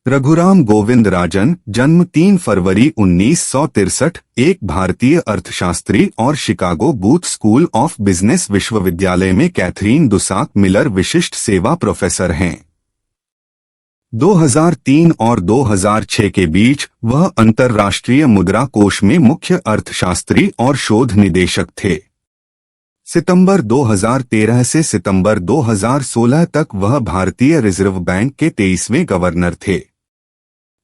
रघुराम गोविंद राजन, जन्म 3 फरवरी 1963, एक भारतीय अर्थशास्त्री और Chicago booth school of business विश्वविद्यालय में कैथरीन दुसाक मिलर विशिष्ट सेवा प्रोफेसर हैं। 2003 और 2006 के बीच वह अंतर्राष्ट्रीय मुद्रा कोष में मुख्य अर्थशास्त्री और शोध निदेशक थे। सितंबर 2013 से सितंबर 2016 तक वह भारतीय रिजर्व बैंक के 23वें गवर्नर थे।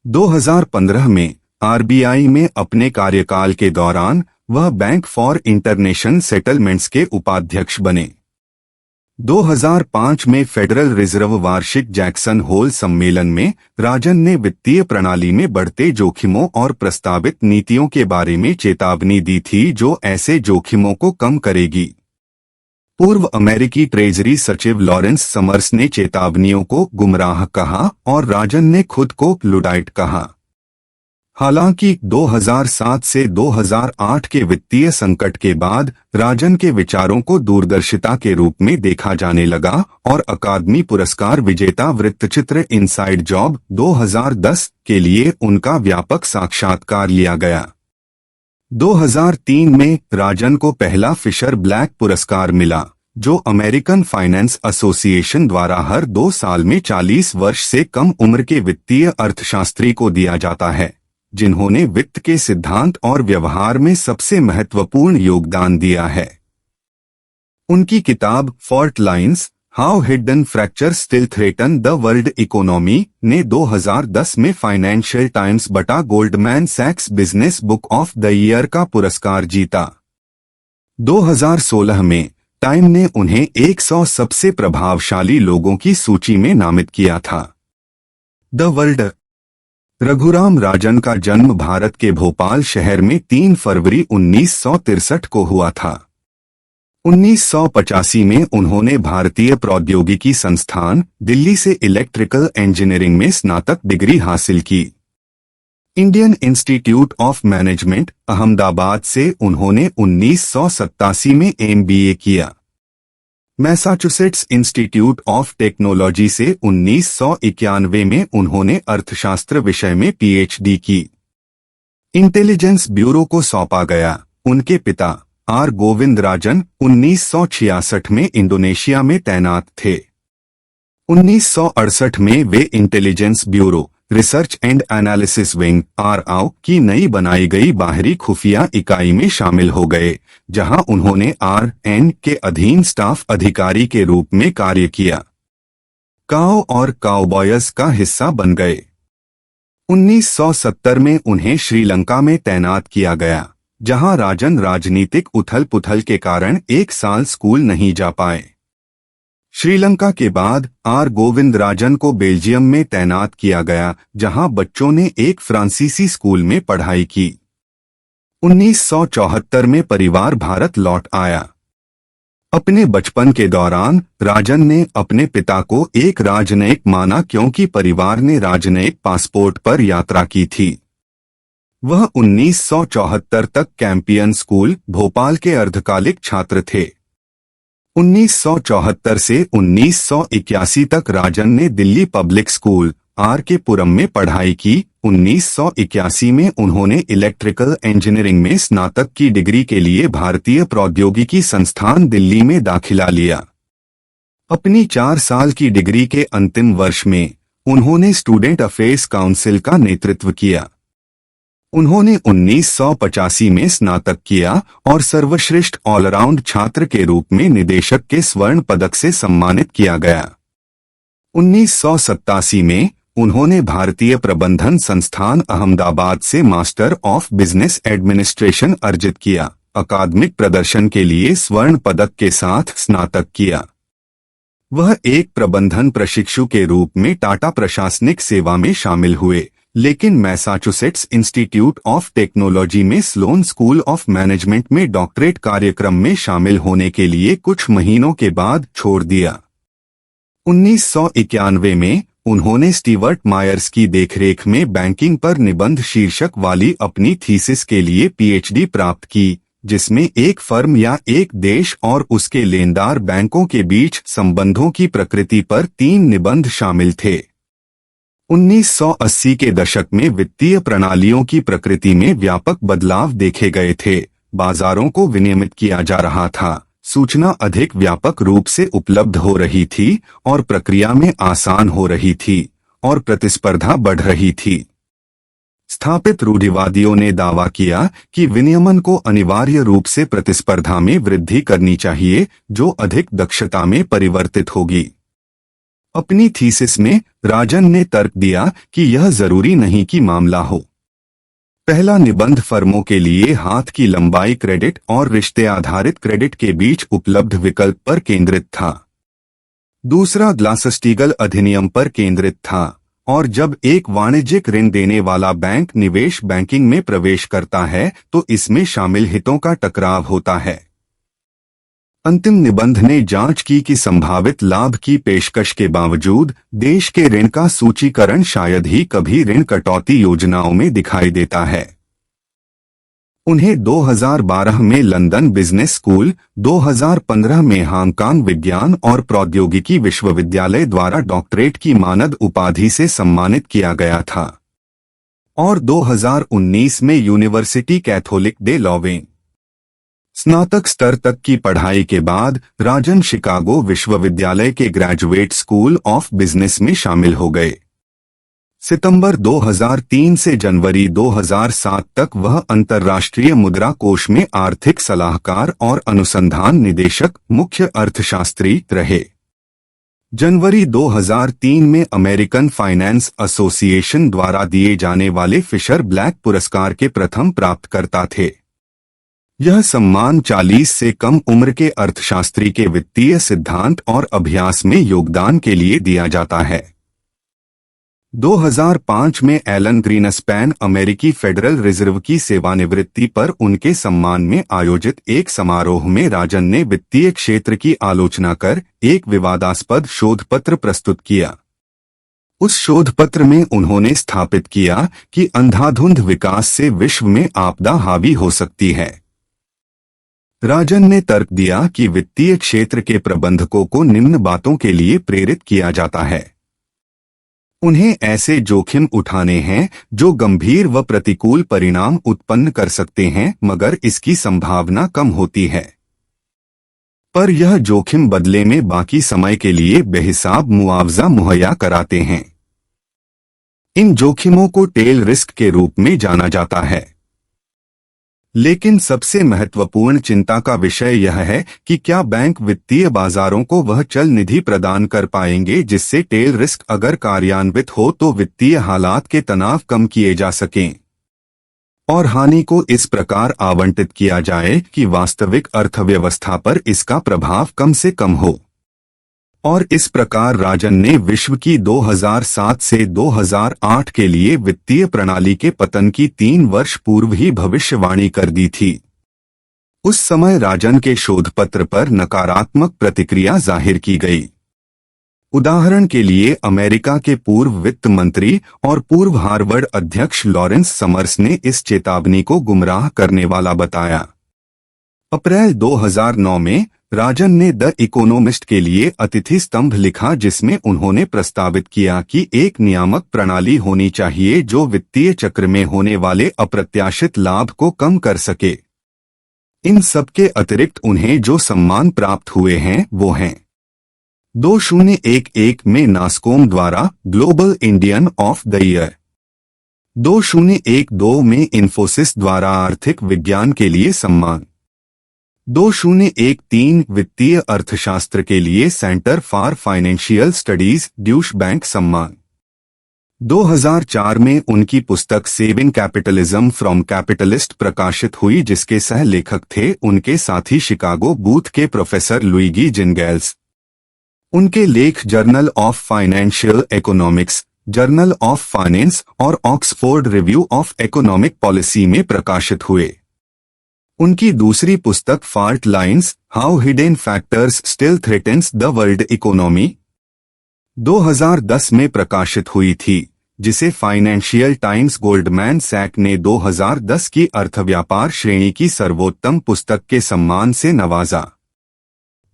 2015 में आरबीआई में अपने कार्यकाल के दौरान वह बैंक फॉर इंटरनेशनल सेटलमेंट्स के उपाध्यक्ष बने। 2005 में फेडरल रिजर्व वार्षिक जैक्सन होल सम्मेलन में राजन ने वित्तीय प्रणाली में बढ़ते जोखिमों और प्रस्तावित नीतियों के बारे में चेतावनी दी थी जो ऐसे जोखिमों को कम करेगी। पूर्व अमेरिकी ट्रेजरी सचिव लॉरेंस समर्स ने चेतावनियों को गुमराह कहा और राजन ने खुद को लुडाइट कहा। हालांकि 2007 से 2008 के वित्तीय संकट के बाद राजन के विचारों को दूरदर्शिता के रूप में देखा जाने लगा और अकादमी पुरस्कार विजेता वृत्तचित्र इनसाइड जॉब 2010 के लिए उनका व्यापक साक्षात्कार लिया गया। 2003 में राजन को पहला फिशर ब्लैक पुरस्कार मिला, जो अमेरिकन फाइनेंस एसोसिएशन द्वारा हर 2 साल में 40 वर्ष से कम उम्र के वित्तीय अर्थशास्त्री को दिया जाता है, जिन्होंने वित्त के सिद्धांत और व्यवहार में सबसे महत्वपूर्ण योगदान दिया है। उनकी किताब Fault Lines, How Hidden Fracture Still Threaten the World Economy ने 2010 में फाइनेंशियल टाइम्स बटा गोल्डमैन सैक्स Business Book of the Year का पुरस्कार जीता। 2016 में टाइम ने उन्हें 100 सबसे प्रभावशाली लोगों की सूची में नामित किया था। The world. रघुराम राजन का जन्म भारत के भोपाल शहर में 3 फरवरी 1963 को हुआ था। 1985 में उन्होंने भारतीय प्रौद्योगिकी संस्थान दिल्ली से इलेक्ट्रिकल इंजीनियरिंग में स्नातक डिग्री हासिल की। Indian institute of management Ahmedabad से उन्होंने 1987 में एमबीए किया। मैसाचुसेट्स इंस्टीट्यूट ऑफ टेक्नोलॉजी से 1991 में उन्होंने अर्थशास्त्र विषय में पीएचडी की। इंटेलिजेंस ब्यूरो को सौंपा गया। उनके पिता आर गोविंद राजन 1966 में इंडोनेशिया में तैनात थे। 1968 में वे Intelligence Bureau Research and Analysis Wing RI की नई बनाई गई बाहरी खुफिया इकाई में शामिल हो गए, जहां उन्होंने आरएन के अधीन स्टाफ अधिकारी के रूप में कार्य किया। काओ और काउबॉयज का हिस्सा बन गए। 1970 में उन्हें श्रीलंका में तैनात किया गया, जहां राजन राजनीतिक उथल-पुथल के कारण 1 साल स्कूल नहीं जा पाए। श्रीलंका के बाद आर गोविंद राजन को बेल्जियम में तैनात किया गया, जहां बच्चों ने एक फ्रांसीसी स्कूल में पढ़ाई की। 1974 में परिवार भारत लौट आया। अपने बचपन के दौरान राजन ने अपने पिता को एक राजनयिक माना क्योंकि परिवार ने राजनयिक पासपोर्ट पर यात्रा की थी। वह 1974 तक कैंपियन स्कूल भोपाल के अर्धकालिक छात्र थे। 1974 से 1981 तक राजन ने दिल्ली पब्लिक स्कूल आर के पुरम में पढ़ाई की। 1981 में उन्होंने इलेक्ट्रिकल इंजीनियरिंग में स्नातक की डिग्री के लिए भारतीय प्रौद्योगिकी संस्थान दिल्ली में दाखिला लिया। अपनी 4 साल की डिग्री के अंतिम वर्ष में उन्होंने स्टूडेंट अफेयर्स काउंसिल का नेतृत्व किया। उन्होंने 1985 में स्नातक किया और सर्वश्रेष्ठ ऑलराउंड छात्र के रूप में निदेशक के स्वर्ण पदक से सम्मानित किया गया। 1987 में उन्होंने भारतीय प्रबंधन संस्थान अहमदाबाद से मास्टर ऑफ बिजनेस एडमिनिस्ट्रेशन अर्जित किया। अकादमिक प्रदर्शन के लिए स्वर्ण पदक के साथ स्नातक किया। वह एक प्रबंधन प्रशिक्षु के रूप में टाटा प्रशासनिक सेवा में शामिल हुए, लेकिन मैसाचुसेट्स इंस्टीट्यूट ऑफ टेक्नोलॉजी में स्लोन स्कूल ऑफ मैनेजमेंट में डॉक्टरेट कार्यक्रम में शामिल होने के लिए कुछ महीनों के बाद छोड़ दिया। 1991 में उन्होंने स्टीवर्ट मायर्स की देखरेख में बैंकिंग पर निबंध शीर्षक वाली अपनी थीसिस के लिए पीएचडी प्राप्त की, जिसमें एक फर्म या एक देश और उसके लेनदार बैंकों के बीच संबंधों की प्रकृति पर 3 निबंध शामिल थे। 1980 के दशक में वित्तीय प्रणालियों की प्रकृति में व्यापक बदलाव देखे गए थे। बाजारों को विनियमित किया जा रहा था, सूचना अधिक व्यापक रूप से उपलब्ध हो रही थी और प्रक्रिया में आसान हो रही थी और प्रतिस्पर्धा बढ़ रही थी। स्थापित रूढ़िवादियों ने दावा किया कि विनियमन को अनिवार्य रूप से प्रतिस्पर्धा में वृद्धि करनी चाहिए, जो अधिक दक्षता में परिवर्तित होगी। अपनी थीसिस में राजन ने तर्क दिया कि यह जरूरी नहीं कि मामला हो। पहला निबंध फर्मों के लिए हाथ की लंबाई क्रेडिट और रिश्ते आधारित क्रेडिट के बीच उपलब्ध विकल्प पर केंद्रित था। दूसरा ग्लास-स्टीगल अधिनियम पर केंद्रित था, और जब एक वाणिज्यिक ऋण देने वाला बैंक निवेश बैंकिंग में प्रवेश करता है तो इसमें शामिल हितों का टकराव होता है। अंतिम निबंध ने जांच की कि संभावित लाभ की पेशकश के बावजूद देश के ऋण का सूचीकरण शायद ही कभी ऋण कटौती योजनाओं में दिखाई देता है। उन्हें 2012 में लंदन बिजनेस स्कूल, 2015 में हांगकांग विज्ञान और प्रौद्योगिकी विश्वविद्यालय द्वारा डॉक्टरेट की मानद उपाधि से सम्मानित किया गया था, और 2019 में यूनिवर्सिटी कैथोलिक दे लॉवेन स्नातक स्तर तक की पढ़ाई के बाद राजन शिकागो विश्वविद्यालय के ग्रेजुएट स्कूल ऑफ बिजनेस में शामिल हो गए। सितंबर 2003 से जनवरी 2007 तक वह अंतर्राष्ट्रीय मुद्रा कोष में आर्थिक सलाहकार और अनुसंधान निदेशक मुख्य अर्थशास्त्री रहे। जनवरी 2003 में अमेरिकन फाइनेंस एसोसिएशन द्वारा दिए जाने वाले फिशर ब्लैक पुरस्कार के प्रथम प्राप्तकर्ता थे। यह सम्मान 40 से कम उम्र के अर्थशास्त्री के वित्तीय सिद्धांत और अभ्यास में योगदान के लिए दिया जाता है। 2005 में एलन ग्रीनस्पैन अमेरिकी फेडरल रिजर्व की सेवानिवृत्ति पर उनके सम्मान में आयोजित एक समारोह में राजन ने वित्तीय क्षेत्र की आलोचना कर एक विवादास्पद शोध पत्र प्रस्तुत किया। उस शोध पत्र में उन्होंने स्थापित किया कि अंधाधुंध विकास से विश्व में आपदा हावी हो सकती है। राजन ने तर्क दिया कि वित्तीय क्षेत्र के प्रबंधकों को निम्न बातों के लिए प्रेरित किया जाता है। उन्हें ऐसे जोखिम उठाने हैं जो गंभीर व प्रतिकूल परिणाम उत्पन्न कर सकते हैं, मगर इसकी संभावना कम होती है, पर यह जोखिम बदले में बाकी समय के लिए बेहिसाब मुआवजा मुहैया कराते हैं। इन जोखिमों को टेल रिस्क के रूप में जाना जाता है। लेकिन सबसे महत्वपूर्ण चिंता का विषय यह है कि क्या बैंक वित्तीय बाजारों को वह चल निधि प्रदान कर पाएंगे जिससे टेल रिस्क अगर कार्यान्वित हो तो वित्तीय हालात के तनाव कम किए जा सकें और हानि को इस प्रकार आवंटित किया जाए कि वास्तविक अर्थव्यवस्था पर इसका प्रभाव कम से कम हो। और इस प्रकार राजन ने विश्व की 2007 से 2008 के लिए वित्तीय प्रणाली के पतन की 3 वर्ष पूर्व ही भविष्यवाणी कर दी थी। उस समय राजन के शोध पत्र पर नकारात्मक प्रतिक्रिया जाहिर की गई। उदाहरण के लिए अमेरिका के पूर्व वित्त मंत्री और पूर्व हार्वर्ड अध्यक्ष लॉरेंस समर्स ने इस चेतावनी को गुमराह करने वाला बताया। अप्रैल 2009 में राजन ने द इकोनोमिस्ट के लिए अतिथि स्तंभ लिखा जिसमें उन्होंने प्रस्तावित किया कि एक नियामक प्रणाली होनी चाहिए जो वित्तीय चक्र में होने वाले अप्रत्याशित लाभ को कम कर सके। इन सब के अतिरिक्त उन्हें जो सम्मान प्राप्त हुए हैं वो हैं 2011 में नास्कोम द्वारा global Indian of the year, 2012 में इन्फोसिस द्वारा आर्थिक विज्ञान के लिए सम्मान, 2013 वित्तीय अर्थशास्त्र के लिए centre for financial studies Deutsche bank सम्मान, 2004 में उनकी पुस्तक सेविंग कैपिटलिज्म फ्रॉम कैपिटलिस्ट प्रकाशित हुई जिसके सह लेखक थे उनके साथी शिकागो बूथ के प्रोफेसर लुइगी जिनगेल्स। उनके लेख Journal of Financial Economics, Journal of Finance और Oxford Review of Economic Policy में प्रकाशित हुए। उनकी दूसरी पुस्तक Fault Lines, How Hidden Factors Still Threatens the World Economy 2010 में प्रकाशित हुई थी, जिसे फाइनेंशियल टाइम्स गोल्डमैन सैक ने 2010 की अर्थव्यापार श्रेणी की सर्वोत्तम पुस्तक के सम्मान से नवाजा।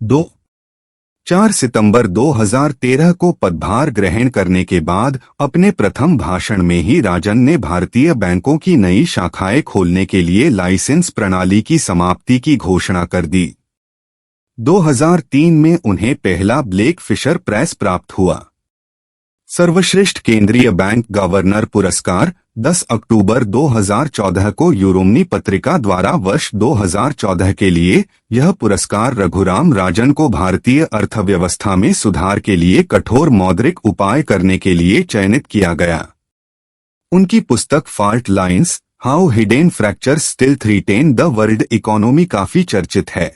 2 4 सितंबर 2013 को पदभार ग्रहण करने के बाद अपने प्रथम भाषण में ही राजन ने भारतीय बैंकों की नई शाखाएं खोलने के लिए लाइसेंस प्रणाली की समाप्ति की घोषणा कर दी। 2003 में उन्हें पहला ब्लेक फिशर प्राइज प्राप्त हुआ। सर्वश्रेष्ठ केंद्रीय बैंक गवर्नर पुरस्कार 10 अक्टूबर 2014 को यूरोमनी पत्रिका द्वारा वर्ष 2014 के लिए यह पुरस्कार रघुराम राजन को भारतीय अर्थव्यवस्था में सुधार के लिए कठोर मौद्रिक उपाय करने के लिए चयनित किया गया। उनकी पुस्तक Fault Lines, How hidden fractures still Threaten the World economy काफी चर्चित है।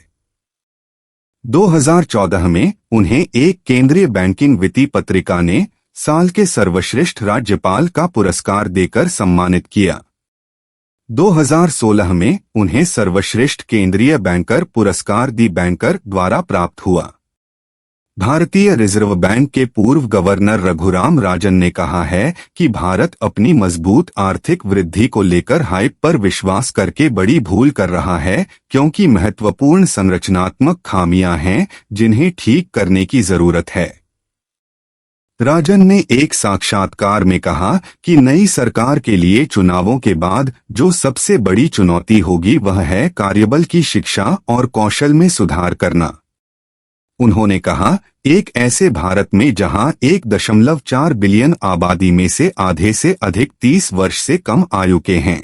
2014 में उन्हें एक केंद्रीय बैंकिंग वित्तीय पत्रिका ने साल के सर्वश्रेष्ठ राज्यपाल का पुरस्कार देकर सम्मानित किया। 2016 में उन्हें सर्वश्रेष्ठ केंद्रीय बैंकर पुरस्कार दी बैंकर द्वारा प्राप्त हुआ। भारतीय रिजर्व बैंक के पूर्व गवर्नर रघुराम राजन ने कहा है कि भारत अपनी मजबूत आर्थिक वृद्धि को लेकर हाइप पर विश्वास करके बड़ी भूल कर रहा है, क्योंकि महत्वपूर्ण संरचनात्मक खामियां हैं जिन्हें ठीक करने की जरूरत है। राजन ने एक साक्षात्कार में कहा कि नई सरकार के लिए चुनावों के बाद जो सबसे बड़ी चुनौती होगी वह है कार्यबल की शिक्षा और कौशल में सुधार करना। उन्होंने कहा, एक ऐसे भारत में जहां 1.4 बिलियन आबादी में से आधे से अधिक 30 वर्ष से कम आयु के हैं,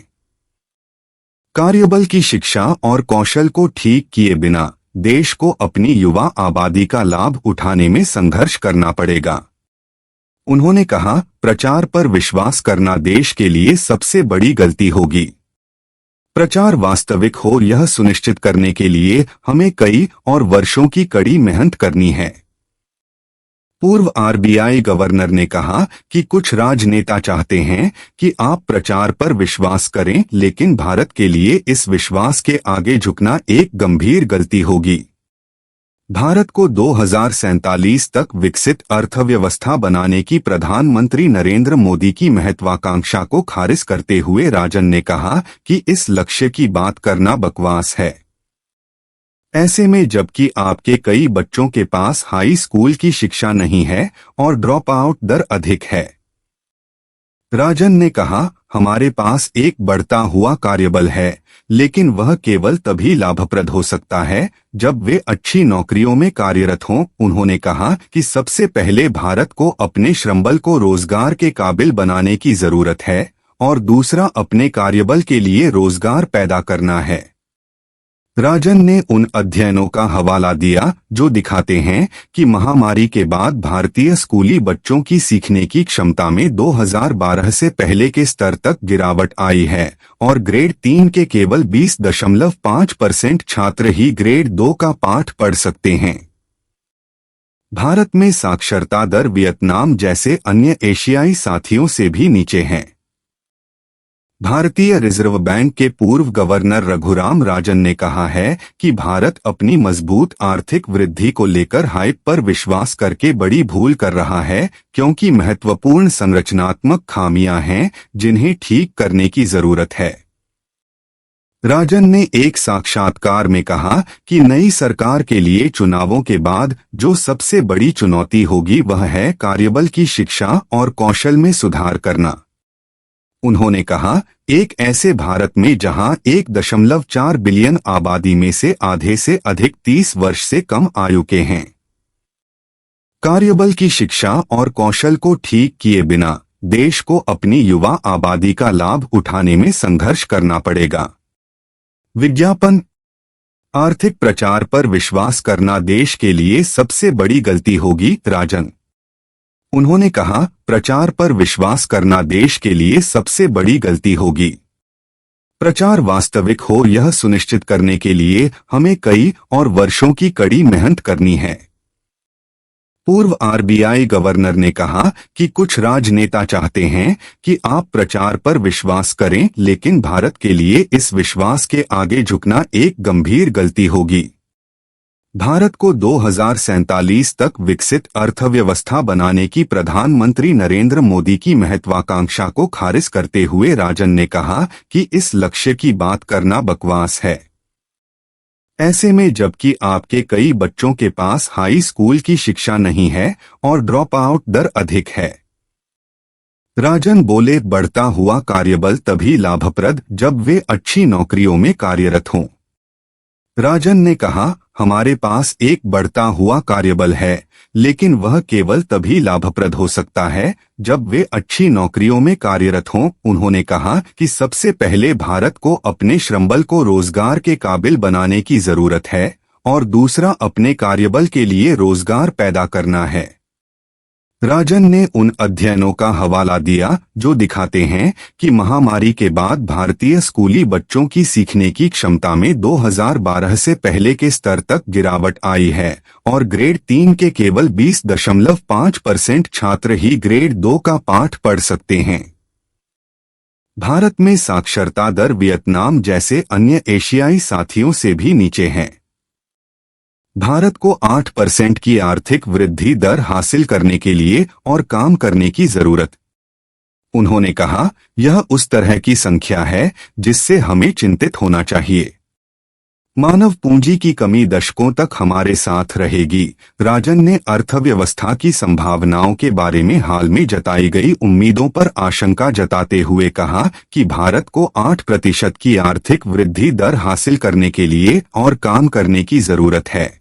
कार्यबल की शिक्षा और कौशल को ठीक किए बिना देश को अपनी युवा आबादी का लाभ उठाने में संघर्ष करना पड़ेगा। उन्होंने कहा, प्रचार पर विश्वास करना देश के लिए सबसे बड़ी गलती होगी। प्रचार वास्तविक हो यह सुनिश्चित करने के लिए हमें कई और वर्षों की कड़ी मेहनत करनी है। पूर्व आरबीआई गवर्नर ने कहा कि कुछ राजनेता चाहते हैं कि आप प्रचार पर विश्वास करें, लेकिन भारत के लिए इस विश्वास के आगे झुकना एक गंभीर गलती होगी। भारत को 2047 तक विकसित अर्थव्यवस्था बनाने की प्रधानमंत्री नरेंद्र मोदी की महत्वाकांक्षा को खारिज करते हुए राजन ने कहा कि इस लक्ष्य की बात करना बकवास है। ऐसे में जबकि आपके कई बच्चों के पास हाई स्कूल की शिक्षा नहीं है और ड्रॉप आउट दर अधिक है। राजन ने कहा, हमारे पास एक बढ़ता हुआ कार्यबल है, लेकिन वह केवल तभी लाभप्रद हो सकता है जब वे अच्छी नौकरियों में कार्यरत हों। उन्होंने कहा कि सबसे पहले भारत को अपने श्रमबल को रोजगार के काबिल बनाने की जरूरत है और दूसरा अपने कार्यबल के लिए रोजगार पैदा करना है। राजन ने उन अध्ययनों का हवाला दिया जो दिखाते हैं कि महामारी के बाद भारतीय स्कूली बच्चों की सीखने की क्षमता में 2012 से पहले के स्तर तक गिरावट आई है और ग्रेड 3 के केवल 20.5% छात्र ही ग्रेड 2 का पाठ पढ़ सकते हैं। भारत में साक्षरता दर वियतनाम जैसे अन्य एशियाई साथियों से भी नीचे है। भारतीय रिजर्व बैंक के पूर्व गवर्नर रघुराम राजन ने कहा है कि भारत अपनी मजबूत आर्थिक वृद्धि को लेकर हाइप पर विश्वास करके बड़ी भूल कर रहा है, क्योंकि महत्वपूर्ण संरचनात्मक खामियां हैं जिन्हें ठीक करने की जरूरत है। राजन ने एक साक्षात्कार में कहा कि नई सरकार के लिए चुनावों के बाद जो सबसे बड़ी चुनौती होगी वह है कार्यबल की शिक्षा और कौशल में सुधार करना। उन्होंने कहा, एक ऐसे भारत में जहां 1.4 बिलियन आबादी में से आधे से अधिक 30 वर्ष से कम आयु के हैं, कार्यबल की शिक्षा और कौशल को ठीक किए बिना देश को अपनी युवा आबादी का लाभ उठाने में संघर्ष करना पड़ेगा। विज्ञापन, आर्थिक प्रचार पर विश्वास करना देश के लिए सबसे बड़ी गलती होगी। राजन उन्होंने कहा, प्रचार पर विश्वास करना देश के लिए सबसे बड़ी गलती होगी। प्रचार वास्तविक हो यह सुनिश्चित करने के लिए हमें कई और वर्षों की कड़ी मेहनत करनी है। पूर्व आरबीआई गवर्नर ने कहा कि कुछ राजनेता चाहते हैं कि आप प्रचार पर विश्वास करें, लेकिन भारत के लिए इस विश्वास के आगे झुकना एक गंभीर गलती होगी। भारत को 2047 तक विकसित अर्थव्यवस्था बनाने की प्रधानमंत्री नरेंद्र मोदी की महत्वाकांक्षा को खारिज करते हुए राजन ने कहा कि इस लक्ष्य की बात करना बकवास है। ऐसे में जबकि आपके कई बच्चों के पास हाई स्कूल की शिक्षा नहीं है और ड्रॉप आउट दर अधिक है। राजन बोले, बढ़ता हुआ कार्यबल तभी लाभप्रद जब वे अच्छी नौकरियों में कार्यरत हों। राजन ने कहा, हमारे पास एक बढ़ता हुआ कार्यबल है, लेकिन वह केवल तभी लाभप्रद हो सकता है जब वे अच्छी नौकरियों में कार्यरत हों। उन्होंने कहा कि सबसे पहले भारत को अपने श्रमबल को रोजगार के काबिल बनाने की जरूरत है और दूसरा अपने कार्यबल के लिए रोजगार पैदा करना है। राजन ने उन अध्ययनों का हवाला दिया जो दिखाते हैं कि महामारी के बाद भारतीय स्कूली बच्चों की सीखने की क्षमता में 2012 से पहले के स्तर तक गिरावट आई है और ग्रेड 3 के केवल 20.5% छात्र ही ग्रेड 2 का पाठ पढ़ सकते हैं। भारत में साक्षरता दर वियतनाम जैसे अन्य एशियाई साथियों से भी नीचे है। भारत को 8% की आर्थिक वृद्धि दर हासिल करने के लिए और काम करने की जरूरत। उन्होंने कहा, यह उस तरह की संख्या है जिससे हमें चिंतित होना चाहिए। मानव पूंजी की कमी दशकों तक हमारे साथ रहेगी। राजन ने अर्थव्यवस्था की संभावनाओं के बारे में हाल में जताई गई उम्मीदों पर आशंका जताते हुए कहा कि भारत को 8% की आर्थिक वृद्धि दर हासिल करने के लिए और काम करने की जरूरत है।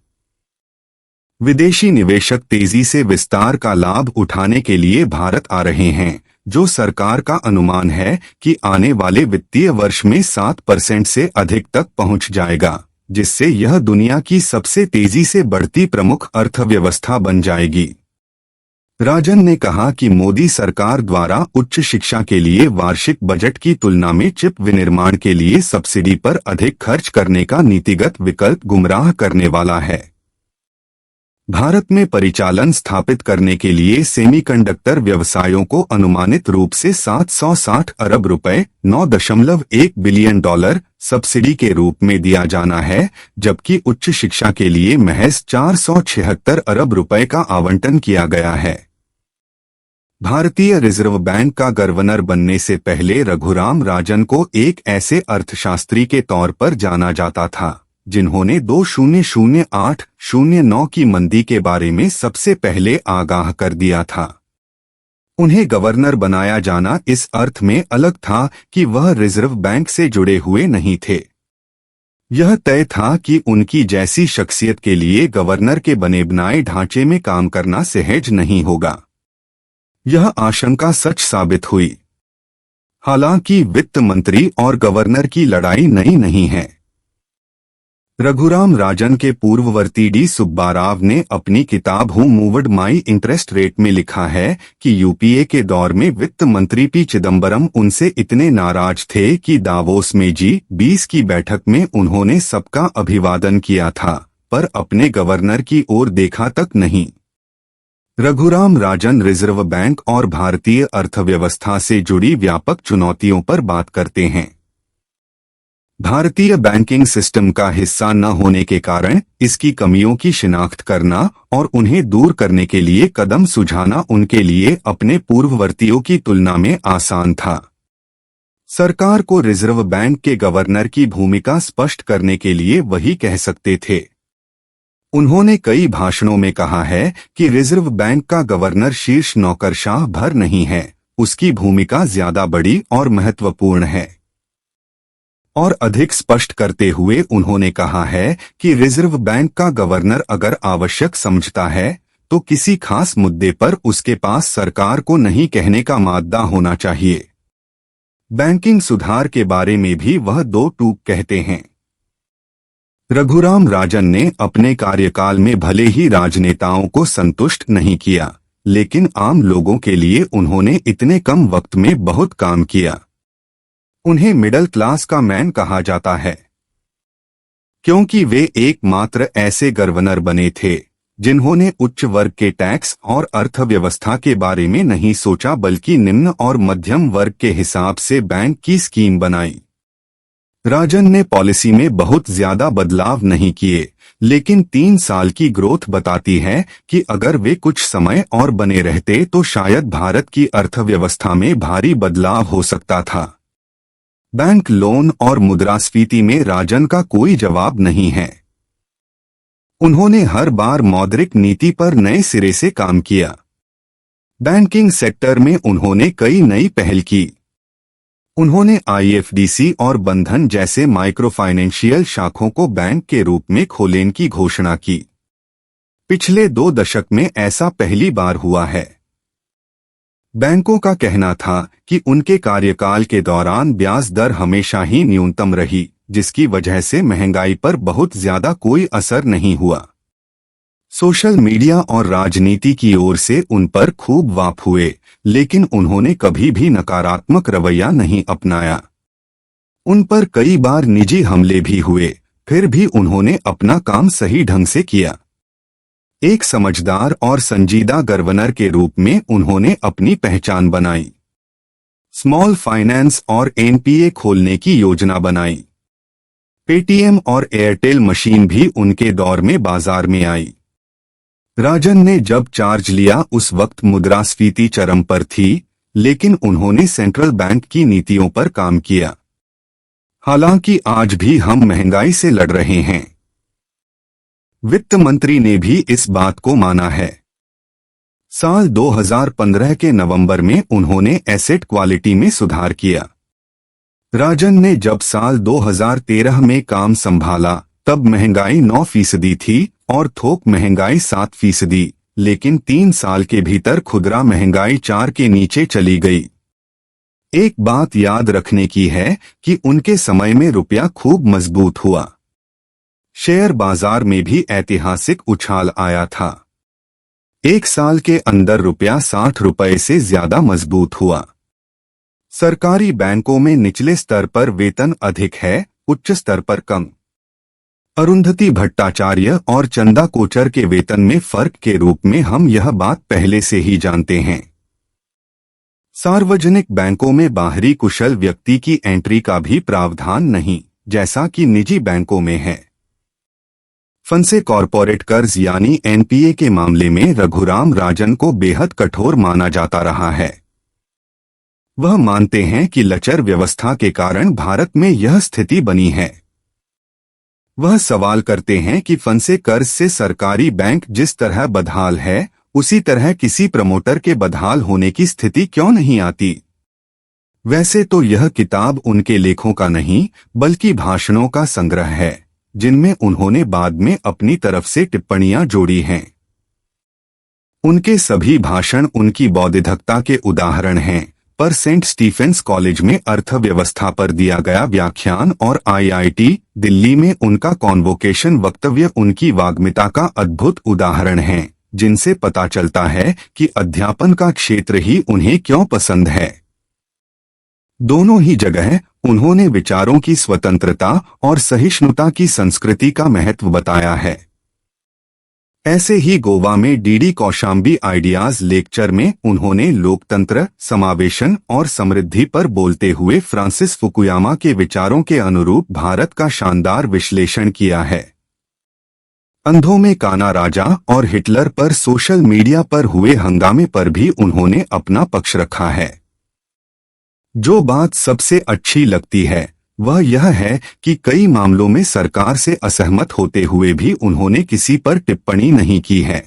विदेशी निवेशक तेजी से विस्तार का लाभ उठाने के लिए भारत आ रहे हैं, जो सरकार का अनुमान है कि आने वाले वित्तीय वर्ष में 7% से अधिक तक पहुंच जाएगा, जिससे यह दुनिया की सबसे तेजी से बढ़ती प्रमुख अर्थव्यवस्था बन जाएगी। राजन ने कहा कि मोदी सरकार द्वारा उच्च शिक्षा के लिए वार्षिक बजट की तुलना में चिप विनिर्माण के लिए सब्सिडी पर अधिक खर्च करने का नीतिगत विकल्प गुमराह करने वाला है। भारत में परिचालन स्थापित करने के लिए सेमीकंडक्टर व्यवसायों को अनुमानित रूप से 760 अरब रुपए $9.1 बिलियन सब्सिडी के रूप में दिया जाना है, जबकि उच्च शिक्षा के लिए महज 476 अरब रुपए का आवंटन किया गया है। भारतीय रिजर्व बैंक का गवर्नर बनने से पहले रघुराम राजन को एक ऐसे अर्थशास्त्री के तौर पर जाना जाता था जिन्होंने 2008-09 की मंदी के बारे में सबसे पहले आगाह कर दिया था। उन्हें गवर्नर बनाया जाना इस अर्थ में अलग था कि वह रिजर्व बैंक से जुड़े हुए नहीं थे। यह तय था कि उनकी जैसी शख्सियत के लिए गवर्नर के बने बनाए ढांचे में काम करना सहज नहीं होगा। यह आशंका सच साबित हुई। हालांकि वित्त मंत्री और गवर्नर की लड़ाई नई नहीं है। रघुराम राजन के पूर्ववर्ती डी सुब्बाराव ने अपनी किताब who moved my interest rate में लिखा है कि यूपीए के दौर में वित्त मंत्री पी चिदम्बरम उनसे इतने नाराज थे कि दावोस में G20 की बैठक में उन्होंने सबका अभिवादन किया था, पर अपने गवर्नर की ओर देखा तक नहीं। रघुराम राजन रिजर्व बैंक और भारतीय अर्थव्यवस्था से जुड़ी व्यापक चुनौतियों पर बात करते हैं। भारतीय बैंकिंग सिस्टम का हिस्सा न होने के कारण इसकी कमियों की शिनाख्त करना और उन्हें दूर करने के लिए कदम सुझाना उनके लिए अपने पूर्ववर्तियों की तुलना में आसान था। सरकार को रिजर्व बैंक के गवर्नर की भूमिका स्पष्ट करने के लिए वही कह सकते थे। उन्होंने कई भाषणों में कहा है कि रिजर्व बैंक का गवर्नर शीर्ष नौकरशाह भर नहीं है, उसकी भूमिका ज्यादा बड़ी और महत्वपूर्ण है। और अधिक स्पष्ट करते हुए उन्होंने कहा है कि रिजर्व बैंक का गवर्नर अगर आवश्यक समझता है तो किसी खास मुद्दे पर उसके पास सरकार को नहीं कहने का मादा होना चाहिए। बैंकिंग सुधार के बारे में भी वह दो टूक कहते हैं। रघुराम राजन ने अपने कार्यकाल में भले ही राजनेताओं को संतुष्ट नहीं किया, लेकिन आम लोगों के लिए उन्होंने इतने कम वक्त में बहुत काम किया। उन्हें मिडिल क्लास का मैन कहा जाता है, क्योंकि वे एकमात्र ऐसे गवर्नर बने थे जिन्होंने उच्च वर्ग के टैक्स और अर्थव्यवस्था के बारे में नहीं सोचा, बल्कि निम्न और मध्यम वर्ग के हिसाब से बैंक की स्कीम बनाई। राजन ने पॉलिसी में बहुत ज्यादा बदलाव नहीं किए, लेकिन 3 साल की ग्रोथ बताती है कि अगर वे कुछ समय और बने रहते तो शायद भारत की अर्थव्यवस्था में भारी बदलाव हो सकता था। बैंक लोन और मुद्रास्फीति में राजन का कोई जवाब नहीं है। उन्होंने हर बार मौद्रिक नीति पर नए सिरे से काम किया। बैंकिंग सेक्टर में उन्होंने कई नई पहल की। उन्होंने आईएफडीसी और बंधन जैसे माइक्रो फाइनेंशियल शाखों को बैंक के रूप में खोलने की घोषणा की। पिछले 2 दशक में ऐसा पहली बार हुआ है। बैंकों का कहना था कि उनके कार्यकाल के दौरान ब्याज दर हमेशा ही न्यूनतम रही, जिसकी वजह से महंगाई पर बहुत ज्यादा कोई असर नहीं हुआ। सोशल मीडिया और राजनीति की ओर से उन पर खूब वाप हुए, लेकिन उन्होंने कभी भी नकारात्मक रवैया नहीं अपनाया। उन पर कई बार निजी हमले भी हुए, फिर भी उन्होंने अपना काम सही ढंग से किया। एक समझदार और संजीदा गवर्नर के रूप में उन्होंने अपनी पहचान बनाई। स्मॉल फाइनेंस और एनपीए खोलने की योजना बनाई। पेटीएम और एयरटेल मशीन भी उनके दौर में बाजार में आई। राजन ने जब चार्ज लिया उस वक्त मुद्रास्फीति चरम पर थी, लेकिन उन्होंने सेंट्रल बैंक की नीतियों पर काम किया। हालांकि आज भी हम महंगाई से लड़ रहे हैं। वित्त मंत्री ने भी इस बात को माना है। साल 2015 के नवंबर में उन्होंने एसेट क्वालिटी में सुधार किया। राजन ने जब साल 2013 में काम संभाला तब महंगाई 9% थी और थोक महंगाई 7%, लेकिन 3 साल के भीतर खुदरा महंगाई 4 के नीचे चली गई। एक बात याद रखने की है कि उनके समय में रुपया खूब मजबूत हुआ। शेयर बाजार में भी ऐतिहासिक उछाल आया था। 1 साल के अंदर रुपया 60 रुपए से ज्यादा मजबूत हुआ। सरकारी बैंकों में निचले स्तर पर वेतन अधिक है, उच्च स्तर पर कम। अरुंधति भट्टाचार्य और चंदा कोचर के वेतन में फर्क के रूप में हम यह बात पहले से ही जानते हैं। सार्वजनिक बैंकों में बाहरी कुशल व्यक्ति की एंट्री का भी प्रावधान नहीं, जैसा कि निजी बैंकों में है। फंसे कॉरपोरेट कर्ज यानी एनपीए के मामले में रघुराम राजन को बेहद कठोर माना जाता रहा है। वह मानते हैं कि लचर व्यवस्था के कारण भारत में यह स्थिति बनी है। वह सवाल करते हैं कि फंसे कर्ज से सरकारी बैंक जिस तरह बदहाल है, उसी तरह किसी प्रमोटर के बदहाल होने की स्थिति क्यों नहीं आती। वैसे तो यह किताब उनके लेखों का नहीं, बल्कि भाषणों का संग्रह है, जिनमें उन्होंने बाद में अपनी तरफ से टिप्पणियां जोड़ी हैं। उनके सभी भाषण उनकी बौद्धिकता के उदाहरण हैं, पर सेंट स्टीफेंस कॉलेज में अर्थव्यवस्था पर दिया गया व्याख्यान और आईआईटी दिल्ली में उनका कॉन्वोकेशन वक्तव्य उनकी वाग्मिता का अद्भुत उदाहरण हैं, जिनसे पता चलता है कि अध्यापन का क्षेत्र ही उन्हें क्यों पसंद है। दोनों ही जगह उन्होंने विचारों की स्वतंत्रता और सहिष्णुता की संस्कृति का महत्व बताया है। ऐसे ही गोवा में डीडी कौशाम्बी आइडियाज लेक्चर में उन्होंने लोकतंत्र, समावेशन और समृद्धि पर बोलते हुए फ्रांसिस फुकुयामा के विचारों के अनुरूप भारत का शानदार विश्लेषण किया है। अंधों में काना राजा और हिटलर पर सोशल मीडिया पर हुए हंगामे पर भी उन्होंने अपना पक्ष रखा है। जो बात सबसे अच्छी लगती है वह यह है कि कई मामलों में सरकार से असहमत होते हुए भी उन्होंने किसी पर टिप्पणी नहीं की है।